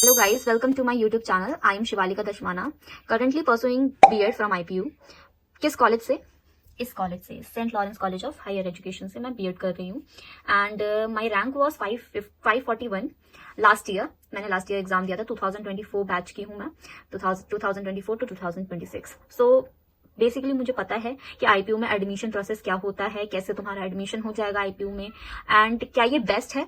Hello guys, welcome to my YouTube channel. I am Shivalika Dashmana, currently pursuing B.Ed from IPU. किस college से? इस college से, saint Lawrence college of higher education से मैं B.Ed कर रही हूँ. And my rank was 541 last year. मैंने लास्ट ईयर एग्जाम दिया था. 2024 बैच की हूँ मैं, 2024 to 2026. सो बेसिकली मुझे पता है कि आईपीयू में एडमिशन प्रोसेस क्या होता है, कैसे तुम्हारा एडमिशन हो जाएगा आईपीयू में, एंड क्या ये बेस्ट है,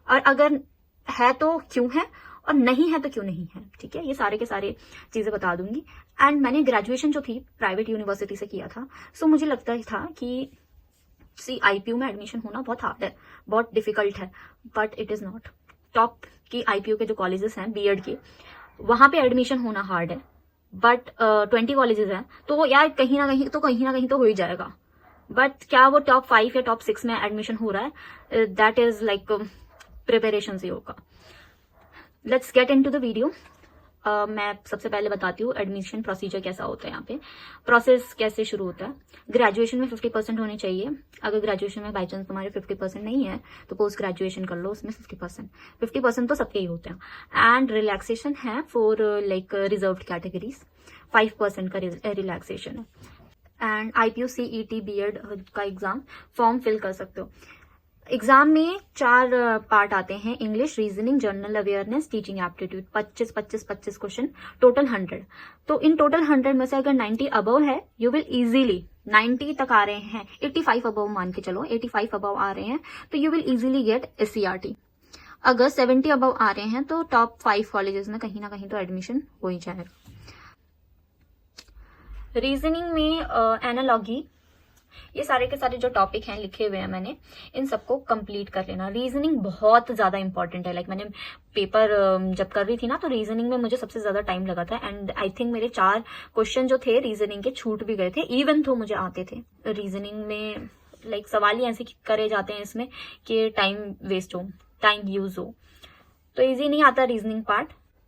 और अगर है तो क्यों है, और नहीं है तो क्यों नहीं है. ठीक है, ये सारे के सारे चीजें बता दूंगी. एंड मैंने ग्रेजुएशन जो थी प्राइवेट यूनिवर्सिटी से किया था. सो मुझे लगता ही था कि आईपीयू में एडमिशन होना बहुत हार्ड है, बहुत डिफिकल्ट है, but it is not. Top की आईपीयू के जो कॉलेजेस हैं B.Ed के, वहां पे एडमिशन होना हार्ड है, बट 20 कॉलेजेस हैं तो यार कहीं ना कहीं तो हो ही जाएगा. बट क्या वो टॉप 5 या टॉप 6 में एडमिशन हो रहा है, दैट इज लाइक प्रिपरेशन से होगा. Let's get into the video. मैं सबसे पहले बताती हूँ एडमिशन प्रोसीजर कैसा होता है. यहाँ पे प्रोसेस कैसे शुरू होता है. ग्रेजुएशन में 50% होने चाहिए. अगर ग्रेजुएशन में बाई चांस तुम्हारे 50% नहीं है तो पोस्ट ग्रेजुएशन कर लो, उसमें 50% तो सबके ही होते हैं. एंड रिलैक्सेशन है फॉर लाइक रिजर्व्ड कैटेगरीज, 5% का रिलैक्सेशन है. एंड IPU CET B.Ed का एग्जाम फॉर्म फिल कर सकते हो. एग्जाम में 4 पार्ट आते हैं: English, reasoning, general awareness, teaching aptitude. 25 question, total 100. तो इन टोटल 100 में से अगर 90 अबव है, यू विल इजीली 90 तक आ रहे हैं, 85 अबव मान के चलो, 85 अबव आ रहे हैं तो you will easily get SCRT. अगर 70 अबव आ रहे हैं तो टॉप 5 कॉलेजेस में कहीं ना कहीं तो एडमिशन हो ही जाएगा. रीजनिंग में एनालॉजी, ये सारे के सारे जो टॉपिक हैं लिखे हुए हैं मैंने, इन सबको कंप्लीट कर लेना. रीजनिंग बहुत ज्यादा इंपॉर्टेंट है. लाइक मैंने पेपर जब कर रही थी ना, तो रीजनिंग में मुझे सबसे ज्यादा टाइम लगा था. एंड आई थिंक मेरे 4 क्वेश्चन जो थे रीजनिंग के छूट भी गए थे, इवन तो मुझे आते थे. रीजनिंग में लाइक सवाल ही ऐसे करे जाते हैं इसमें कि टाइम वेस्ट हो, टाइम यूज हो. तो ईजी नहीं आता रीजनिंग पार्ट.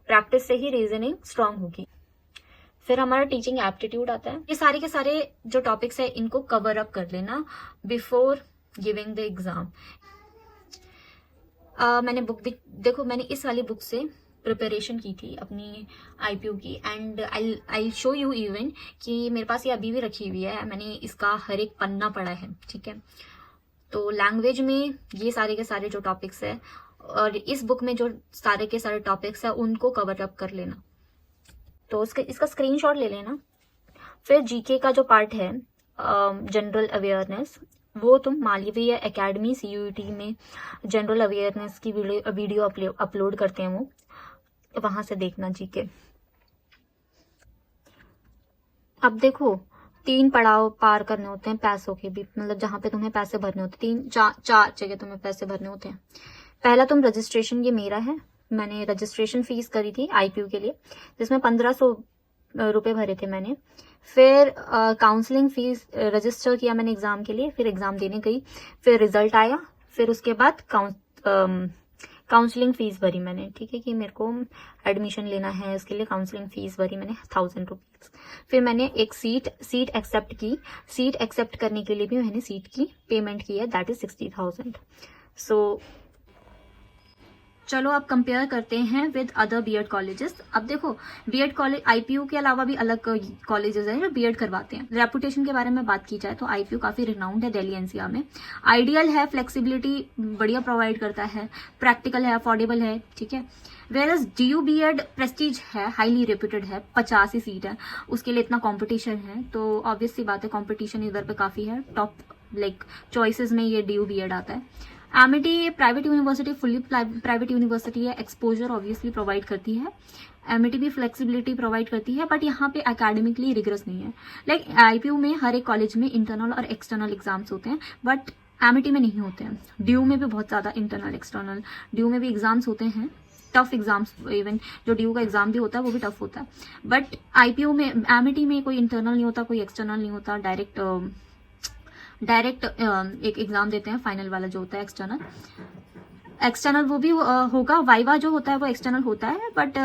प्रैक्टिस से ही रीजनिंग स्ट्रांग होगी. फिर हमारा टीचिंग एप्टीट्यूड आता है. ये सारे के सारे जो टॉपिक्स है इनको कवर अप कर लेना बिफोर गिविंग द एग्जाम. मैंने बुक भी देखो, मैंने इस वाली बुक से प्रिपरेशन की थी अपनी आईपीयू की. And I show you even कि मेरे पास ये अभी भी रखी हुई है. मैंने इसका हर एक पन्ना पढ़ा है. ठीक है, तो लैंग्वेज में ये सारे के सारे जो टॉपिक्स है, और इस बुक में जो सारे के सारे टॉपिक्स है उनको कवर अप कर लेना. तो इसका स्क्रीनशॉट ले लेना. फिर जीके का जो पार्ट है, जनरल अवेयरनेस, वो तुम मालवीय एकेडमी CUET में जनरल अवेयरनेस की वीडियो अपलोड करते हैं, वो वहां से देखना जीके. अब देखो 3 पड़ाव पार करने होते हैं पैसों के भी, मतलब जहां पे तुम्हें पैसे भरने होते हैं. 4 जगह तुम्हें पैसे भरने होते हैं. पहला तुम रजिस्ट्रेशन, ये मेरा है, मैंने रजिस्ट्रेशन फीस करी थी आईपीयू के लिए, जिसमें 1500 रुपए भरे थे मैंने. फिर काउंसलिंग फीस रजिस्टर किया मैंने एग्जाम के लिए, फिर एग्जाम देने गई, फिर रिजल्ट आया, फिर उसके बाद काउंसलिंग फीस भरी मैंने. ठीक है, कि मेरे को एडमिशन लेना है, इसके लिए काउंसलिंग फीस भरी मैंने 1000 रुपीज. फिर मैंने एक सीट एक्सेप्ट की. सीट एक्सेप्ट करने के लिए भी मैंने सीट की पेमेंट की है, दैट इज 60,000. सो चलो अब कंपेयर करते हैं विद अदर B.Ed कॉलेजेस. अब देखो B.Ed कॉलेज, आईपीयू के अलावा भी अलग कॉलेजेस हैं जो B.Ed करवाते हैं. रेपुटेशन के बारे में बात की जाए तो आईपीयू काफी रिनाउंड है दिल्ली NCR में. आइडियल है, फ्लेक्सिबिलिटी बढ़िया प्रोवाइड करता है, प्रैक्टिकल है, अफोर्डेबल है. ठीक है, वेयरएज DU B.Ed प्रेस्टीज है, हाईली रेप्यूटेड है, 50 ही सीट है, उसके लिए इतना कॉम्पिटिशन है, तो ऑब्वियस सी बात है कॉम्पिटिशन इधर पे काफी है. टॉप लाइक चॉइसेस में ये DU B.Ed आता है. Amity private university, fully private university है, एक्सपोजर ऑब्वियसली प्रोवाइड करती है. एमिटी भी फ्लेक्सिबिलिटी प्रोवाइड करती है, बट यहाँ पे एकेडमिकली रिगरस नहीं है. लाइक आईपीयू में हर एक कॉलेज में इंटरनल और एक्सटर्नल एग्जाम्स होते हैं, बट एमिटी में नहीं होते हैं. ड्यू में भी बहुत ज्यादा इंटरनल एक्सटर्नल, ड्यू में भी एग्जाम्स होते हैं, टफ एग्जाम्स. इवन जो ड्यू का एग्जाम भी होता है वो भी टफ होता है. बट आईपीयू में, एमिटी में कोई इंटरनल नहीं होता, कोई एक्सटर्नल नहीं होता. डायरेक्ट एक एग्जाम देते हैं, फाइनल वाला जो होता है एक्सटर्नल वो भी होगा. वाइवा जो होता है वो एक्सटर्नल होता है, बट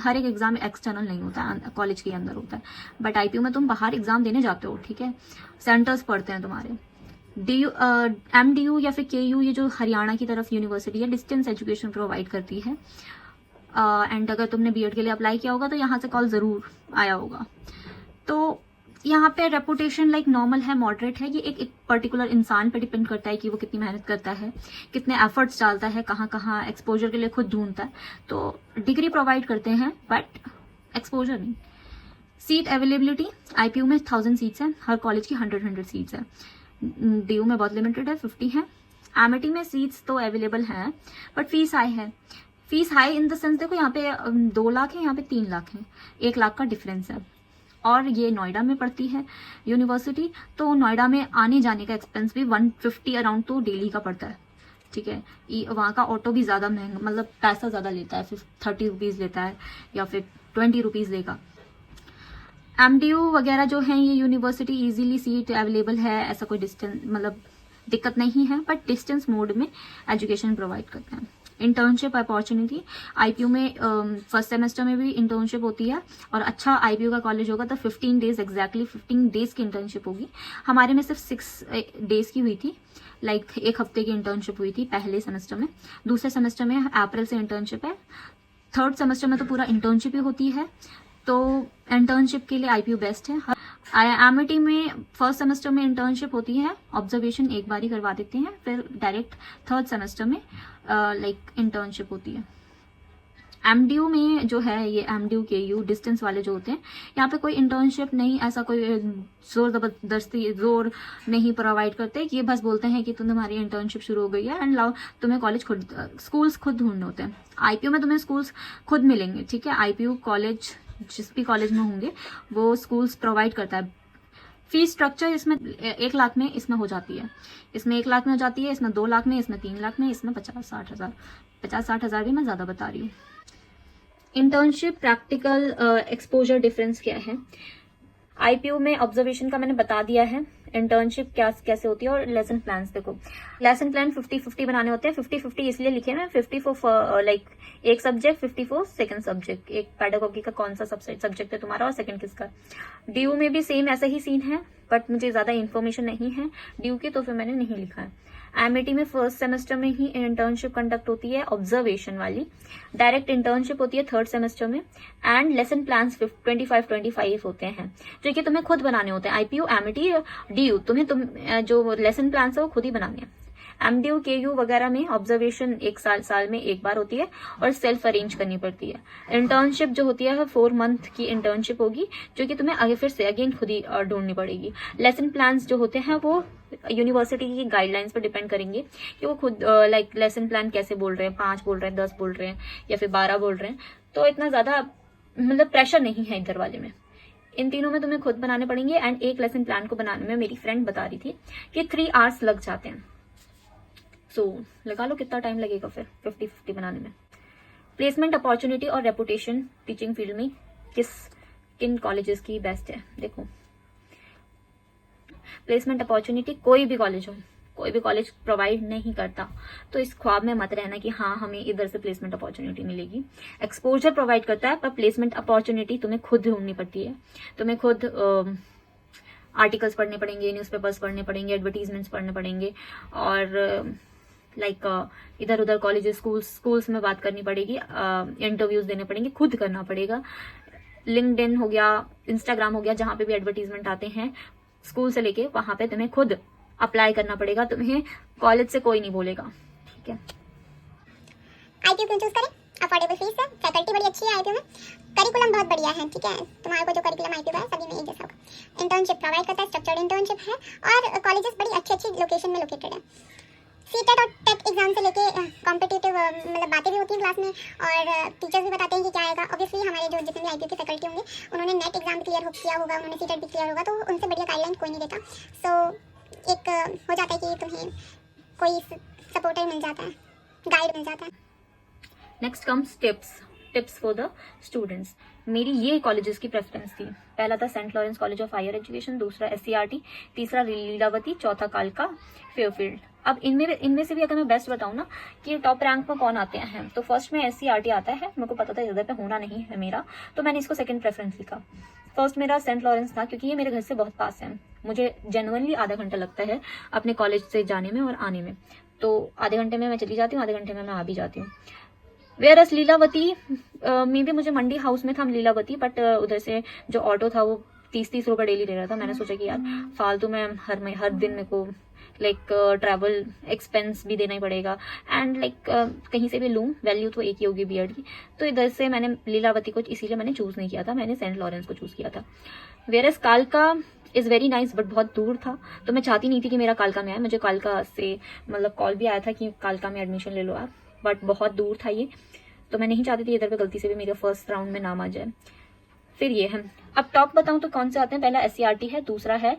हर एक एग्जाम एक्सटर्नल नहीं होता है, कॉलेज के अंदर होता है. बट आईपीयू में तुम बाहर एग्जाम देने जाते हो. ठीक है, सेंटर्स पड़ते हैं तुम्हारे. MDU या फिर KU, ये जो हरियाणा की तरफ यूनिवर्सिटी है, डिस्टेंस एजुकेशन प्रोवाइड करती है. एंड अगर तुमने बीएड के लिए अप्लाई किया होगा तो यहाँ से कॉल ज़रूर आया होगा। तो यहाँ पे रेपुटेशन लाइक नॉर्मल है, मॉडरेट है। ये एक पर्टिकुलर इंसान पे डिपेंड करता है कि वो कितनी मेहनत करता है, कितने एफर्ट्स डालता है, कहाँ कहाँ एक्सपोजर के लिए खुद ढूंढता है। तो डिग्री प्रोवाइड करते हैं बट एक्सपोजर नहीं। सीट अवेलेबिलिटी, आईपीयू में 1000 सीट्स हैं, हर कॉलेज की 100 सीट्स है। डीयू में बहुत लिमिटेड है, 50 है। एमिटी में सीट्स तो अवेलेबल हैं बट फीस हाई है। Fees high in the sense, देखो यहाँ पे 2 लाख है, यहाँ पे 3 लाख है, 1 लाख का डिफरेंस है। और ये नोएडा में पड़ती है यूनिवर्सिटी, तो नोएडा में आने जाने का एक्सपेंस भी 150 अराउंड तो डेली का पड़ता है, ठीक है। वहाँ का ऑटो भी ज़्यादा महंगा, मतलब पैसा ज़्यादा लेता है, 30 रुपीज़ लेता है या फिर 20 रुपीज़ लेगा। एमडीयू वगैरह जो है, ये यूनिवर्सिटी इजीली सीट अवेलेबल है, ऐसा कोई डिस्टेंस मतलब दिक्कत नहीं है, बट डिस्टेंस मोड में एजुकेशन प्रोवाइड करते हैं। इंटर्नशिप अपॉर्चुनिटी, आईपीयू में फर्स्ट सेमेस्टर में भी इंटर्नशिप होती है, और अच्छा आईपीयू का कॉलेज होगा तो 15 डेज एग्जैक्टली 15 डेज की इंटर्नशिप होगी। हमारे में सिर्फ 6 डेज की हुई थी, लाइक 1 हफ्ते की इंटर्नशिप हुई थी पहले सेमेस्टर में। दूसरे सेमेस्टर में अप्रैल से इंटर्नशिप है। थर्ड सेमेस्टर में तो पूरा इंटर्नशिप ही होती है, तो इंटर्नशिप के लिए आईपीयू बेस्ट है। एमिटी में फर्स्ट सेमेस्टर में इंटर्नशिप होती है, ऑब्जर्वेशन एक बार ही करवा देते हैं, फिर डायरेक्ट थर्ड सेमेस्टर में लाइक इंटर्नशिप होती है। एमडीयू में जो है, ये एमडीयू केयू डिस्टेंस वाले जो होते हैं, यहाँ पे कोई इंटर्नशिप नहीं, ऐसा कोई जोर जबरदस्ती जोर नहीं प्रोवाइड करते। ये बस बोलते हैं कि तुम्हारी इंटर्नशिप शुरू हो गई है एंड लाओ, तुम्हें कॉलेज खुद स्कूल्स खुद ढूंढने होते हैं। आईपीयू में तुम्हें स्कूल्स खुद मिलेंगे, ठीक है। आईपीयू कॉलेज जिस भी कॉलेज में होंगे वो स्कूल्स प्रोवाइड करता है। फीस स्ट्रक्चर इसमें 1 लाख में इसमें हो जाती है, इसमें 1 लाख में हो जाती है, इसमें 2 लाख में, इसमें 3 लाख में, इसमें 50-60 हज़ार, 50-60 हज़ार भी मैं ज़्यादा बता रही हूँ। इंटर्नशिप प्रैक्टिकल एक्सपोजर डिफरेंस क्या है? आईपीयू में ऑब्जर्वेशन का मैंने बता दिया है, इंटर्नशिप क्या कैसे होती है, और लेसन प्लान्स। देखो लेसन प्लान 50-50 बनाने होते हैं। 50-50 इसलिए लिखे हैं 50 फॉर लाइक एक सब्जेक्ट, 50 फॉर सेकंड सब्जेक्ट। एक पेडागोगी का कौन सा सब्जेक्ट है तुम्हारा और सेकंड किसका। डीयू में भी सेम ऐसा ही सीन है, बट मुझे ज्यादा इन्फॉर्मेशन नहीं है डीयू की, तो फिर मैंने नहीं लिखा है। एमईटी में फर्स्ट सेमेस्टर में ही इंटर्नशिप कंडक्ट होती है, ऑब्जर्वेशन वाली। डायरेक्ट इंटर्नशिप होती है थर्ड सेमेस्टर में, एंड लेसन प्लान्स 25 होते हैं, जो कि तुम्हें खुद बनाने होते हैं। आईपीयू, एमईटी, डीयू, तुम्हें जो लेसन प्लान्स है वो खुद ही बनाने हैं। एमडीयू केयू वगैरह में ऑब्जर्वेशन एक साल में एक बार होती है और सेल्फ अरेंज करनी पड़ती है। इंटर्नशिप जो होती है 4 मंथ की इंटर्नशिप होगी, जो कि तुम्हें आगे फिर से अगेन खुद ही ढूंढनी पड़ेगी। लेसन प्लान्स जो होते हैं वो यूनिवर्सिटी की गाइडलाइंस पर डिपेंड करेंगे कि वो खुद लाइक लेसन प्लान कैसे बोल रहे हैं, 5 बोल रहे हैं, 10 बोल रहे हैं या फिर 12 बोल रहे हैं। तो इतना ज्यादा मतलब प्रेशर नहीं है इधर वाले में। इन तीनों में तुम्हें खुद बनाने पड़ेंगे। एंड एक लेसन प्लान को बनाने में मेरी फ्रेंड बता रही थी कि 3 आवर्स लग जाते हैं। सो लगा लो कितना टाइम लगेगा फिर 50-50 बनाने में। प्लेसमेंट अपॉर्चुनिटी और रेपुटेशन टीचिंग फील्ड में किन कॉलेजेस की बेस्ट है? देखो प्लेसमेंट अपॉर्चुनिटी कोई भी कॉलेज हो, कोई भी कॉलेज प्रोवाइड नहीं करता, तो इस ख्वाब में मत रहना कि हाँ हमें इधर से प्लेसमेंट अपॉर्चुनिटी मिलेगी। एक्सपोजर प्रोवाइड करता है, पर प्लेसमेंट अपॉर्चुनिटी तुम्हें खुद ढूंढनी पड़ती है। तुम्हें खुद आर्टिकल्स पढ़ने पड़ेंगे, न्यूज़पेपर्स पढ़ने पड़ेंगे, एडवर्टीजमेंट्स पढ़ने पड़ेंगे, और लाइक इधर उधर कॉलेजेस स्कूल्स में बात करनी पड़ेगी, इंटरव्यूज देने पड़ेंगे, खुद करना पड़ेगा। लिंक्डइन हो गया, इंस्टाग्राम हो गया, जहां पे भी एडवर्टीजमेंट आते हैं स्कूल से लेके, वहां पे तुम्हें खुद अप्लाई करना पड़ेगा, तुम्हें कॉलेज से कोई नहीं बोलेगा, ठीक है। आईपीयू क्यों चूज करें? अफोर्डेबल फीस है, फैकल्टी बड़ी अच्छी है आईपीयू में, करिकुलम बहुत बढ़िया है, ठीक है। तुम्हारे को जो करिकुलम आईपीयू है सभी में एक जैसा होगा। इंटर्नशिप प्रोवाइड करता है, स्ट्रक्चर्ड इंटर्नशिप है, और कॉलेजेस बड़ी अच्छी लोकेशन में लोकेटेड है। सीटेट और टेट एग्जाम से लेके कॉम्पिटिटिव मतलब बातें भी होती हैं क्लास में, और टीचर्स भी बताते हैं कि क्या आएगा। ऑब्वियसली हमारे जो जितने भी आईपीयू की फैकल्टी होंगे उन्होंने नेट एग्जाम क्लियर किया होगा, उन्होंने सीटेट भी क्लियर होगा, तो उनसे बढ़िया गाइडलाइन कोई नहीं देता। सो एक हो जाता है कि तुम्हें कोई सपोर्टर मिल जाता है, गाइड मिल जाता है। Next comes tips for the students. मेरी ये कॉलेजेस की प्रेफरेंस थी। पहला था saint Lawrence college of higher education, दूसरा SCRT, तीसरा लीलावती, चौथा कालका फेयरफील्ड। अब इनमें से भी अगर मैं बेस्ट बताऊं ना कि टॉप रैंक में कौन आते हैं, तो फर्स्ट में SCRT आता है। मेरे को पता था इधर पे होना नहीं है मेरा, तो मैंने इसको सेकंड प्रेफरेंस लिखा। फर्स्ट मेरा सेंट लॉरेंस था, क्योंकि ये मेरे घर से बहुत पास है। मुझे जेन्युइनली आधा घंटा लगता है अपने कॉलेज से जाने में और आने में, तो आधे घंटे में मैं चली जाती हूँ, आधे घंटे में मैं आ भी जाती हूँ। वेयर एस लीलावती में भी मुझे मंडी हाउस में था लीलावती, बट उधर से जो ऑटो था वो 30 रुपये डेली ले रहा था। मैंने सोचा कि यार फालतू में हर दिन मेरे को लाइक ट्रैवल एक्सपेंस भी देना ही पड़ेगा, एंड लाइक कहीं से भी लूँ वैल्यू तो एक ही होगी बीएड की। तो इधर से मैंने लीलावती को इसीलिए मैंने चूज़ नहीं किया था, मैंने सेंट लॉरेंस को चूज़ किया था। वेयर एस कालका इज़ वेरी नाइस, बट बहुत दूर था, तो मैं चाहती नहीं थी कि मेरा कालका में आए। मुझे कालका से मतलब कॉल भी आया था कि कालका में एडमिशन ले लो आप, बट बहुत दूर था ये, तो मैं नहीं चाहती थी इधर पे गलती से भी मेरे फर्स्ट राउंड में नाम आ जाए। फिर ये है, अब टॉप बताऊं तो कौन से आते हैं। पहला SCRT है, दूसरा है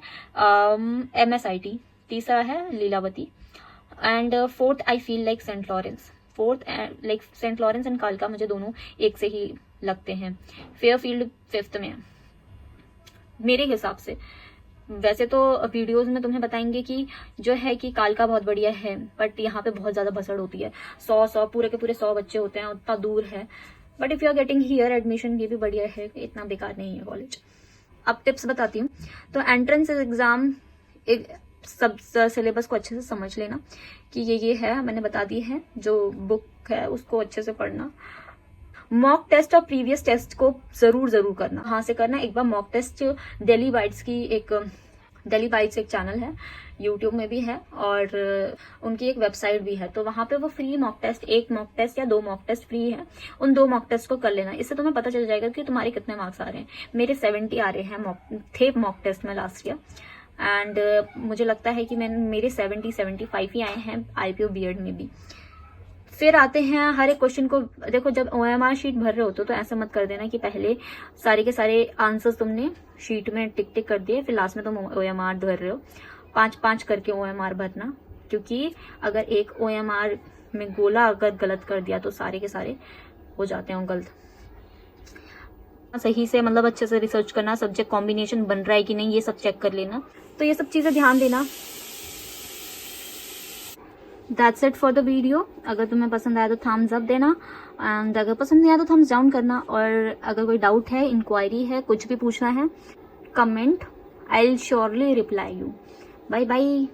MSIT, तीसरा है Leelavati, and fourth I feel like saint Lawrence. Fourth like saint Lawrence and कालका मुझे दोनों एक से ही लगते हैं। फेयरफील्ड फिफ्थ में मेरे हिसाब से। वैसे तो वीडियोस में तुम्हें बताएंगे कि जो है कि कालका बहुत बढ़िया है, बट यहाँ पे बहुत ज्यादा भसड़ होती है। 100 पूरे के पूरे 100 बच्चे होते हैं, उतना दूर है। But if you are getting here admission, ये भी बढ़िया है, इतना बेकार नहीं है कॉलेज। अब टिप्स बताती हूँ। तो एंट्रेंस एग्जाम सब सिलेबस को अच्छे से समझ लेना कि ये है, मैंने बता दी है। जो बुक है उसको अच्छे से पढ़ना। मॉक टेस्ट और प्रीवियस टेस्ट को जरूर करना। कहाँ से करना, एक बार मॉक टेस्ट दिल्ली बाइट्स एक चैनल है, यूट्यूब में भी है, और उनकी एक वेबसाइट भी है। तो वहां पे वो फ्री मॉक टेस्ट, एक मॉक टेस्ट या 2 मॉक टेस्ट फ्री है, उन 2 मॉक टेस्ट को कर लेना। इससे तुम्हें पता चल जाएगा कि तुम्हारे कितने मार्क्स आ रहे हैं। मेरे 70 आ रहे हैं थे मॉक टेस्ट में लास्ट ईयर, एंड मुझे लगता है कि मेरे 75 ही आए हैं IPO बीएड में भी। फिर आते हैं हर एक क्वेश्चन को। देखो, जब OMR शीट भर रहे होते हो तो ऐसा मत कर देना कि पहले सारे के सारे आंसर्स तुमने शीट में टिक कर दिए, फिर लास्ट में तुम OMR भर रहे हो। 5-5 करके OMR भरना, क्योंकि अगर एक OMR में गोला अगर गलत कर दिया तो सारे के सारे हो जाते हैं गलत। सही से मतलब अच्छे से रिसर्च करना, सब्जेक्ट कॉम्बिनेशन बन रहा है कि नहीं ये सब चेक कर लेना। तो ये सब चीजें ध्यान देना। That's it for the video. अगर तुम्हें पसंद आया तो थम्स अप देना, एंड अगर पसंद नहीं आया तो थम्स डाउन करना। और अगर कोई डाउट है, इंक्वायरी है, कुछ भी पूछना है, comment, I will surely reply you. Bye bye.